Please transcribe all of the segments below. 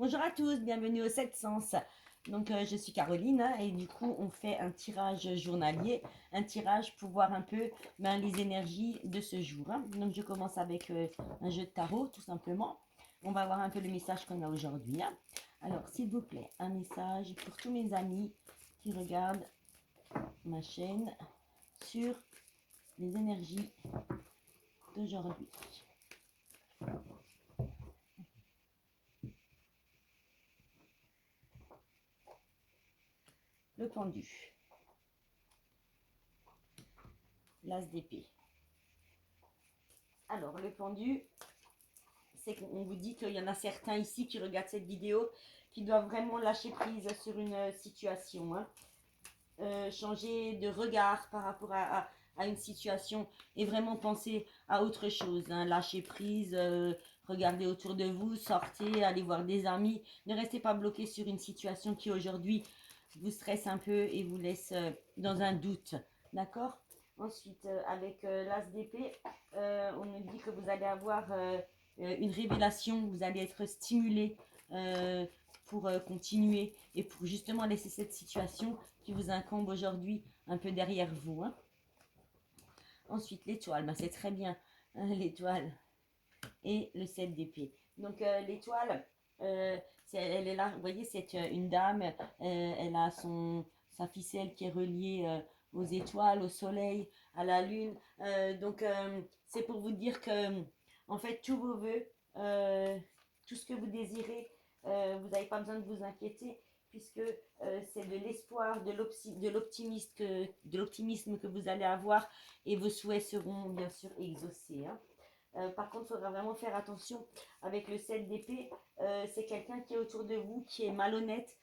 Bonjour à tous, bienvenue au 7 Sens. Donc je suis Caroline hein, et du coup on fait un tirage journalier, un tirage pour voir un peu les énergies de ce jour. Hein. Donc je commence avec un jeu de tarot tout simplement. On va voir un peu le message qu'on a aujourd'hui. Hein. Alors s'il vous plaît, un message pour tous mes amis qui regardent ma chaîne sur les énergies d'aujourd'hui. Le pendu, l'as d'épée. Alors le pendu, c'est qu'on vous dit qu'il y en a certains ici qui regardent cette vidéo qui doivent vraiment lâcher prise sur une situation, hein. Changer de regard par rapport à une situation et vraiment penser à autre chose, hein. Lâcher prise, regardez autour de vous, sortez, allez voir des amis, ne restez pas bloqué sur une situation qui aujourd'hui vous stresse un peu et vous laisse dans un doute, d'accord? Ensuite, avec l'as d'épée, on nous dit que vous allez avoir une révélation, vous allez être stimulé pour continuer et pour justement laisser cette situation qui vous incombe aujourd'hui un peu derrière vous. Hein. Ensuite, l'étoile, c'est très bien, hein, l'étoile et le 7 d'épée. Donc l'étoile, elle est là, vous voyez, c'est une dame, elle a sa ficelle qui est reliée aux étoiles, au soleil, à la lune. C'est pour vous dire que, en fait, tous vos voeux, tout ce que vous désirez, vous n'avez pas besoin de vous inquiéter, puisque c'est de l'espoir, de l'optimisme que vous allez avoir, et vos souhaits seront bien sûr exaucés. Hein. Par contre, il faudra vraiment faire attention avec le 7 d'épée. C'est quelqu'un qui est autour de vous, qui est malhonnête,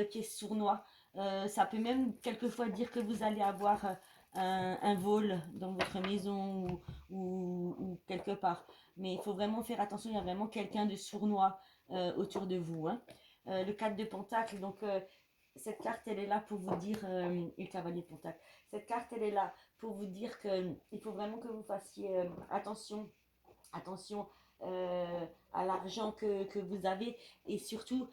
qui est sournois. Ça peut même quelquefois dire que vous allez avoir un vol dans votre maison ou quelque part. Mais il faut vraiment faire attention, il y a vraiment quelqu'un de sournois autour de vous. Hein. Le 4 de Pentacle, donc cette carte, elle est là pour vous dire, et le cavalier de Pentacle, cette carte, elle est là pour vous dire qu'il faut vraiment que vous fassiez attention à l'argent que vous avez et surtout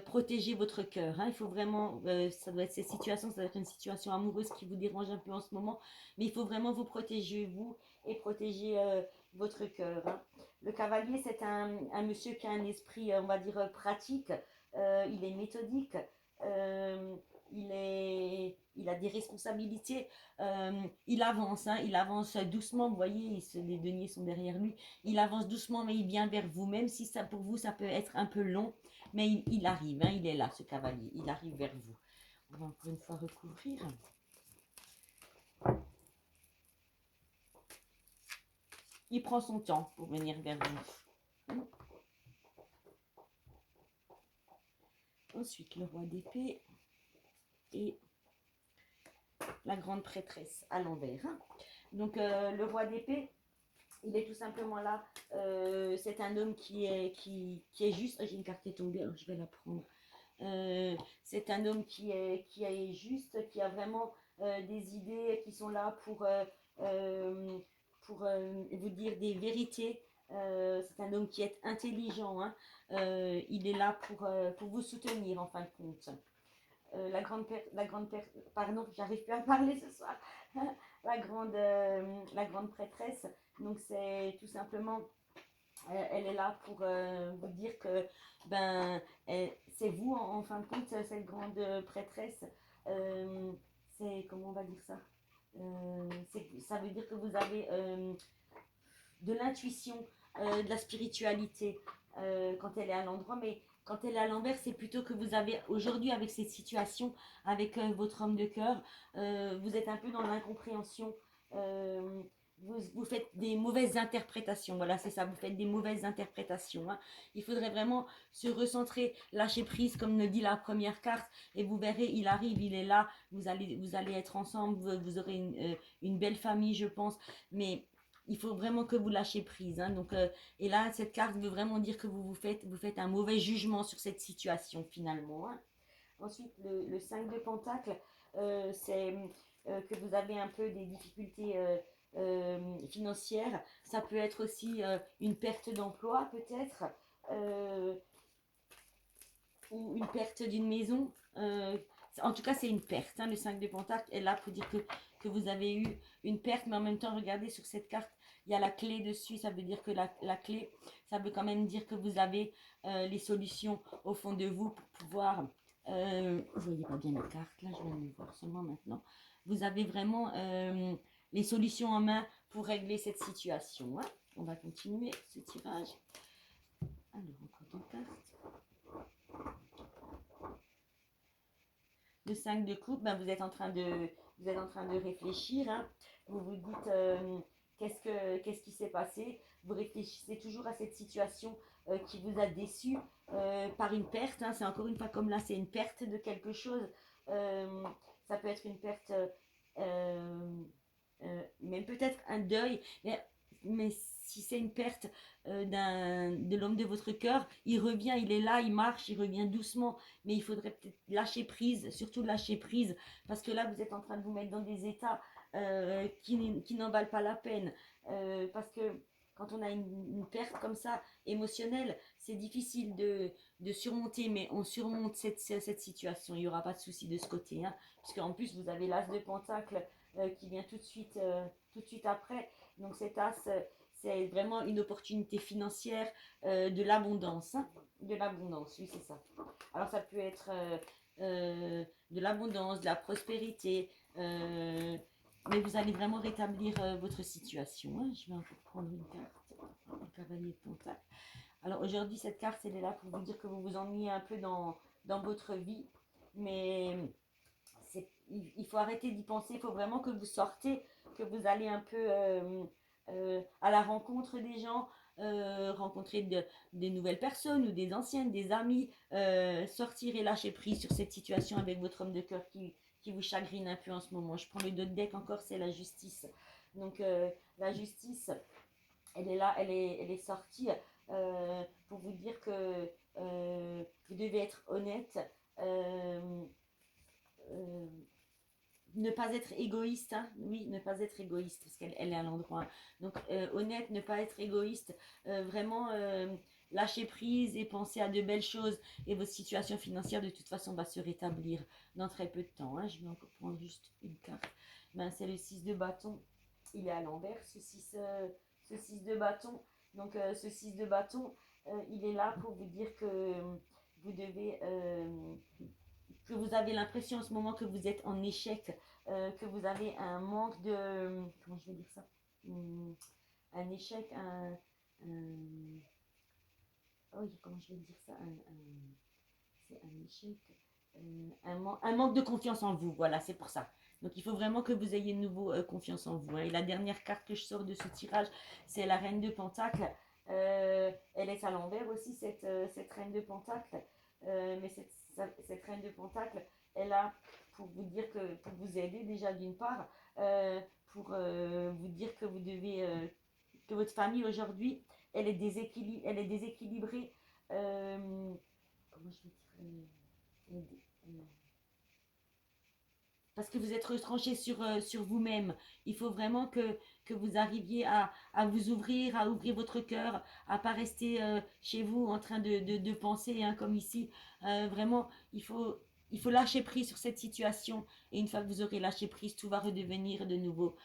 protégez votre cœur. Hein. Il faut vraiment, ça doit être cette situation, ça doit être une situation amoureuse qui vous dérange un peu en ce moment, mais il faut vraiment vous protéger vous et protéger votre cœur. Hein. Le cavalier, c'est un monsieur qui a un esprit, on va dire, pratique, il est méthodique. Euh, il a des responsabilités, il avance doucement, vous voyez, les deniers sont derrière lui, il avance doucement, mais il vient vers vous, même si ça pour vous, ça peut être un peu long, mais il arrive, hein, il est là, ce cavalier, il arrive vers vous. On va encore une fois recouvrir. Il prend son temps pour venir vers vous. Ensuite, le roi d'épée et la grande prêtresse à l'envers. Donc, le roi d'épée, il est tout simplement là. C'est un homme qui est juste. J'ai une carte qui est tombée, alors je vais la prendre. C'est un homme qui est juste, qui a vraiment des idées qui sont là pour vous dire des vérités. C'est un homme qui est intelligent. Hein. Il est là pour vous soutenir en fin de compte. Pardon, j'arrive plus à parler ce soir. La grande prêtresse. Donc c'est tout simplement elle est là pour vous dire que c'est vous en fin de compte, cette grande prêtresse. C'est comment on va dire ça, ça veut dire que vous avez de l'intuition, de la spiritualité quand elle est à l'endroit, mais quand elle est à l'envers, c'est plutôt que vous avez aujourd'hui avec cette situation, avec votre homme de cœur, vous êtes un peu dans l'incompréhension. Euh, vous faites des mauvaises interprétations. Voilà, c'est ça, vous faites des mauvaises interprétations. Hein. Il faudrait vraiment se recentrer, lâcher prise, comme le dit la première carte, et vous verrez, il arrive, il est là, vous allez être ensemble, vous aurez une belle famille, je pense, mais il faut vraiment que vous lâchez prise. Hein. Donc, et là, cette carte veut vraiment dire que vous faites un mauvais jugement sur cette situation finalement. Hein. Ensuite, le 5 de Pentacle, c'est que vous avez un peu des difficultés financières. Ça peut être aussi une perte d'emploi peut-être. Euh, ou une perte d'une maison. En tout cas, c'est une perte. Hein. Le 5 de Pentacle est là pour dire que vous avez eu une perte, mais en même temps, regardez sur cette carte, il y a la clé dessus. Ça veut dire que la clé, ça veut quand même dire que vous avez les solutions au fond de vous pour pouvoir... vous voyez pas bien les cartes, là, je vais les voir seulement maintenant. Vous avez vraiment les solutions en main pour régler cette situation. Hein. On va continuer ce tirage. Alors, encore deux cartes. Le 5 de coupe, ben vous êtes en train de réfléchir. Hein. Vous vous dites qu'est-ce qui s'est passé. Vous réfléchissez toujours à cette situation qui vous a déçu par une perte. Hein. C'est encore une fois comme là, c'est une perte de quelque chose. Ça peut être une perte, même peut-être un deuil. Mais si c'est une perte de l'homme de votre cœur, il revient, il est là, il marche, il revient doucement. Mais il faudrait peut-être lâcher prise, surtout lâcher prise, parce que là, vous êtes en train de vous mettre dans des états qui n'en valent pas la peine. Parce que quand on a une perte comme ça, émotionnelle, c'est difficile de surmonter, mais on surmonte cette situation. Il n'y aura pas de souci de ce côté. Hein, puisqu'en plus, vous avez l'as de pentacle qui vient tout de suite après. Donc cet as, c'est vraiment une opportunité financière, de l'abondance. Hein, de l'abondance, oui, c'est ça. Alors ça peut être de l'abondance, de la prospérité, mais vous allez vraiment rétablir votre situation. Hein. Je vais encore prendre une carte, un cavalier de pentacle. Alors aujourd'hui, cette carte, elle est là pour vous dire que vous vous ennuyez un peu dans votre vie, mais il faut arrêter d'y penser, il faut vraiment que vous sortez, que vous allez un peu à la rencontre des gens, rencontrer des nouvelles personnes ou des anciennes, des amis, sortir et lâcher prise sur cette situation avec votre homme de cœur qui vous chagrine un peu en ce moment. Je prends le 2 de deck encore, c'est la justice. Donc la justice, elle est là, elle est sortie pour vous dire que vous devez être honnête. Euh, ne pas être égoïste, hein. Oui, ne pas être égoïste, parce qu'elle est à l'endroit. Donc, honnête, ne pas être égoïste, vraiment lâcher prise et penser à de belles choses. Et votre situation financière, de toute façon, va se rétablir dans très peu de temps. Hein. Je vais encore prendre juste une carte. Ben, c'est le 6 de bâton. Il est à l'envers, ce 6 de bâton. Donc, ce 6 de bâton, il est là pour vous dire que vous devez... que vous avez l'impression en ce moment que vous êtes en échec, que vous avez un manque de... Comment je vais dire ça? Un échec, oh, comment je vais dire ça? C'est un échec, un manque de confiance en vous, voilà, c'est pour ça. Donc il faut vraiment que vous ayez de nouveau confiance en vous. Hein. Et la dernière carte que je sors de ce tirage, c'est la reine de Pentacle. Elle est à l'envers aussi, cette reine de Pentacle. Mais cette reine de Pentacle est là pour vous dire que, pour vous aider déjà d'une part, pour vous dire que vous devez, que votre famille aujourd'hui, elle est déséquilibrée. Comment je vais dire, parce que vous êtes retranché sur vous-même. Il faut vraiment que vous arriviez à vous ouvrir, à ouvrir votre cœur, à pas rester chez vous en train de penser, hein, comme ici. Vraiment, il faut lâcher prise sur cette situation. Et une fois que vous aurez lâché prise, tout va redevenir de nouveau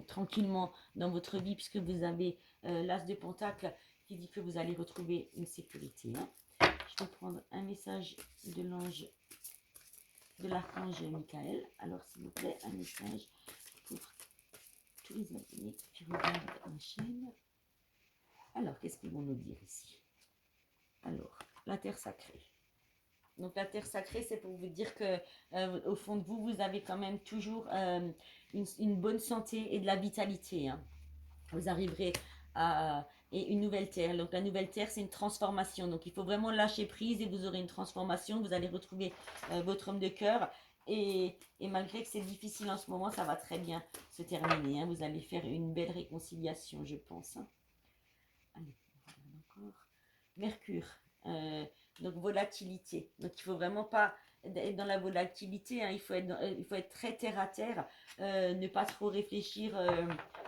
tranquillement dans votre vie, puisque vous avez l'as de pentacle qui dit que vous allez retrouver une sécurité. Hein. Je vais prendre un message de l'ange, de l'archange Michael. Alors, s'il vous plaît, un message pour tous les abonnés qui regardent ma chaîne. Alors, qu'est-ce qu'ils vont nous dire ici? Alors, la terre sacrée. Donc, la terre sacrée, c'est pour vous dire que au fond de vous, vous avez quand même toujours une bonne santé et de la vitalité. Hein. Vous arriverez à... Et une nouvelle terre. Donc la nouvelle terre, c'est une transformation. Donc il faut vraiment lâcher prise et vous aurez une transformation. Vous allez retrouver votre homme de cœur. Et malgré que c'est difficile en ce moment, ça va très bien se terminer. Hein. Vous allez faire une belle réconciliation, je pense. Hein. Allez, on regarde encore. Mercure. Donc volatilité. Donc il faut vraiment pas être dans la volatilité. Hein. Il faut être très terre à terre. Ne pas trop réfléchir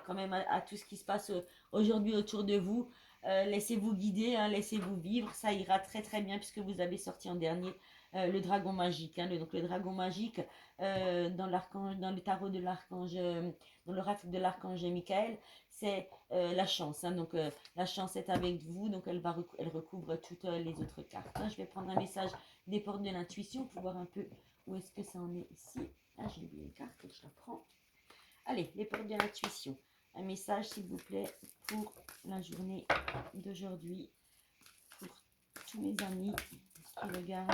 quand même à tout ce qui se passe aujourd'hui autour de vous. laissez-vous guider, hein, laissez-vous vivre, ça ira très très bien puisque vous avez sorti en dernier le dragon magique. Hein, donc le dragon magique dans le tarot de l'archange, dans l'oracle de l'archange Michael, c'est la chance. Hein, donc la chance est avec vous, donc elle recouvre toutes les autres cartes. Hein. Je vais prendre un message des portes de l'intuition pour voir un peu où est-ce que ça en est ici. Ah, j'ai oublié une carte, je la prends. Allez, les portes de l'intuition. Un message, s'il vous plaît, pour la journée d'aujourd'hui, pour tous mes amis qui regardent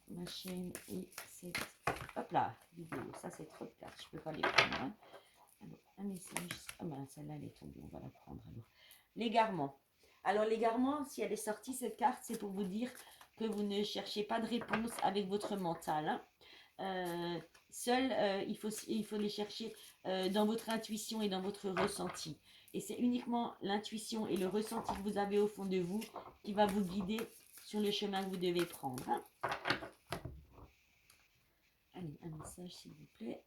ma chaîne et cette... Hop là, vidéo, ça c'est trop de cartes, je ne peux pas les prendre. Hein. Alors, un message... Ah ben, celle-là, elle est tombée, on va la prendre alors. L'égarement. Alors, l'égarement, si elle est sortie, cette carte, c'est pour vous dire que vous ne cherchez pas de réponse avec votre mental. Hein. Seul, il faut les chercher dans votre intuition et dans votre ressenti. Et c'est uniquement l'intuition et le ressenti que vous avez au fond de vous qui va vous guider sur le chemin que vous devez prendre. Hein. Allez, un message s'il vous plaît.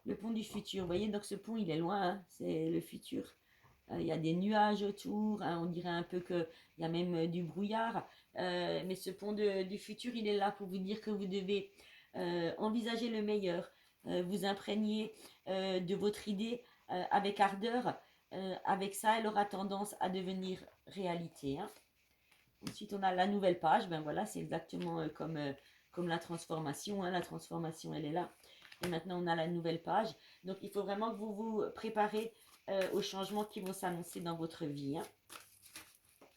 Le pont du futur. Vous voyez, donc ce pont, il est loin. Hein, c'est le futur. Il y a des nuages autour. Hein, on dirait un peu qu'il y a même du brouillard. Mais ce pont du futur, il est là pour vous dire que vous devez envisager le meilleur. Vous imprégner de votre idée avec ardeur. Avec ça, elle aura tendance à devenir réalité. Hein. Ensuite, on a la nouvelle page. Ben voilà, c'est exactement comme la transformation. Hein. La transformation, elle est là. Et maintenant, on a la nouvelle page. Donc, il faut vraiment que vous vous préparez aux changements qui vont s'annoncer dans votre vie. Hein.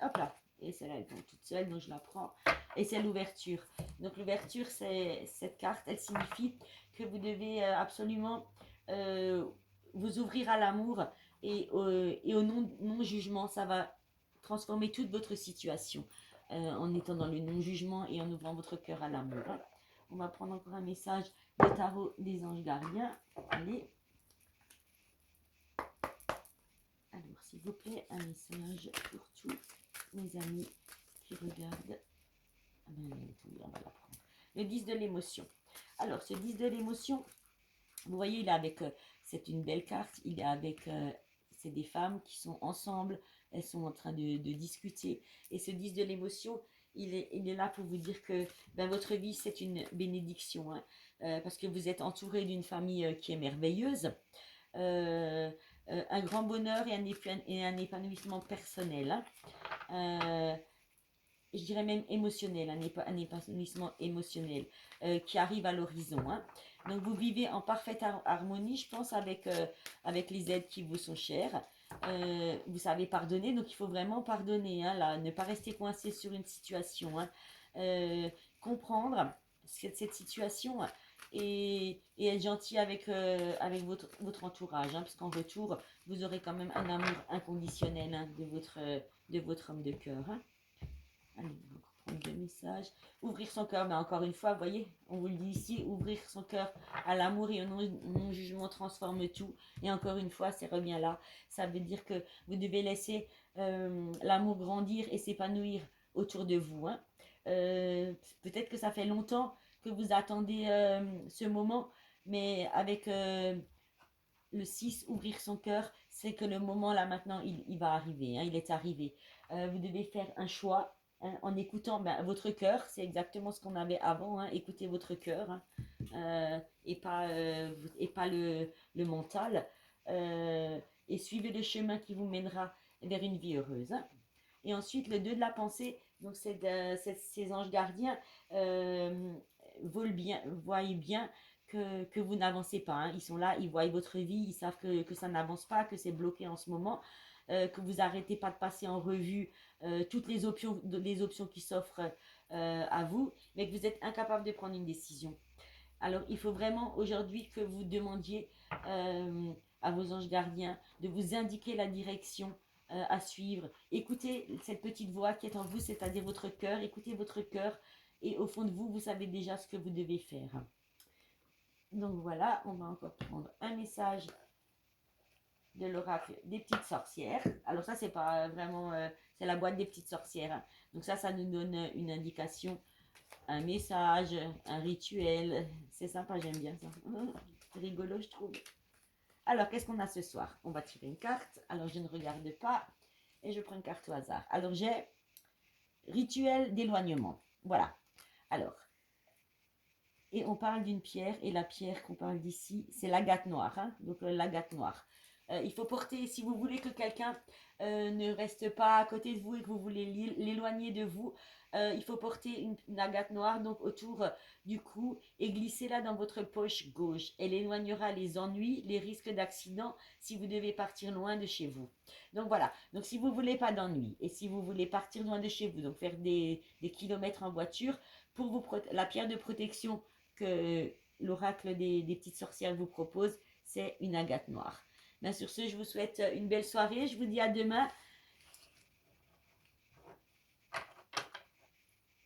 Hop là. Et celle-là, elle tombe toute seule, donc je la prends. Et c'est l'ouverture. Donc, l'ouverture, c'est cette carte. Elle signifie que vous devez absolument vous ouvrir à l'amour et au non-jugement. Ça va transformer toute votre situation en étant dans le non-jugement et en ouvrant votre cœur à l'amour. Hein. On va prendre encore un message de tarot des anges gardiens. Allez. Alors, s'il vous plaît, un message pour tous mes amis qui regardent. Ah ben, on va la prendre. Le 10 de l'émotion. Alors, ce 10 de l'émotion, vous voyez, il est avec, c'est une belle carte, il est avec, c'est des femmes qui sont ensemble, elles sont en train de discuter. Et ce 10 de l'émotion, il est là pour vous dire que ben, votre vie, c'est une bénédiction. Hein, parce que vous êtes entouré d'une famille qui est merveilleuse. Un grand bonheur et un épanouissement personnel. Hein. Je dirais même émotionnel, un épanouissement émotionnel qui arrive à l'horizon. Hein. Donc vous vivez en parfaite harmonie, je pense, avec les aides qui vous sont chères. Vous savez pardonner, donc il faut vraiment pardonner, hein, là, ne pas rester coincé sur une situation. Hein. Comprendre cette situation et être gentil avec votre entourage, hein, parce qu'en retour, vous aurez quand même un amour inconditionnel hein, de votre homme de cœur. Hein. Allez, on va prendre deux messages. Ouvrir son cœur, mais encore une fois, vous voyez, on vous le dit ici, ouvrir son cœur à l'amour et au non-jugement transforme tout. Et encore une fois, c'est revient là. Ça veut dire que vous devez laisser l'amour grandir et s'épanouir autour de vous. Hein. Peut-être que ça fait longtemps que vous attendez ce moment, mais avec le 6, ouvrir son cœur, c'est que le moment là maintenant, il va arriver, hein, il est arrivé. Vous devez faire un choix hein, en écoutant votre cœur, c'est exactement ce qu'on avait avant, hein, écoutez votre cœur et pas le mental. Et suivez le chemin qui vous mènera vers une vie heureuse. Hein. Et ensuite, le 2 de la pensée, donc ces anges gardiens voient bien que vous n'avancez pas. Hein. Ils sont là, ils voient votre vie, ils savent que ça n'avance pas, que c'est bloqué en ce moment, que vous n'arrêtez pas de passer en revue toutes les options qui s'offrent à vous, mais que vous êtes incapable de prendre une décision. Alors, il faut vraiment aujourd'hui que vous demandiez à vos anges gardiens de vous indiquer la direction à suivre. Écoutez cette petite voix qui est en vous, c'est-à-dire votre cœur. Écoutez votre cœur et au fond de vous, vous savez déjà ce que vous devez faire. Donc voilà, on va encore prendre un message de l'oracle des petites sorcières. Alors ça, c'est pas vraiment... c'est la boîte des petites sorcières. Hein. Donc ça nous donne une indication, un message, un rituel. C'est sympa, j'aime bien ça. C'est rigolo, je trouve. Alors, qu'est-ce qu'on a ce soir? On va tirer une carte. Alors, je ne regarde pas. Et je prends une carte au hasard. Alors, j'ai rituel d'éloignement. Voilà. Alors, et on parle d'une pierre, et la pierre qu'on parle d'ici, c'est l'agate noire. Hein, donc, l'agate noire. Il faut porter, si vous voulez que quelqu'un ne reste pas à côté de vous et que vous voulez l'éloigner de vous, il faut porter une agate noire donc autour du cou et glisser-la dans votre poche gauche. Elle éloignera les ennuis, les risques d'accident si vous devez partir loin de chez vous. Donc voilà, donc si vous voulez pas d'ennuis et si vous voulez partir loin de chez vous, donc faire des kilomètres en voiture, pour vous la pierre de protection que l'oracle des petites sorcières vous propose, c'est une agate noire. Bien, sur ce, je vous souhaite une belle soirée. Je vous dis à demain.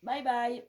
Bye bye.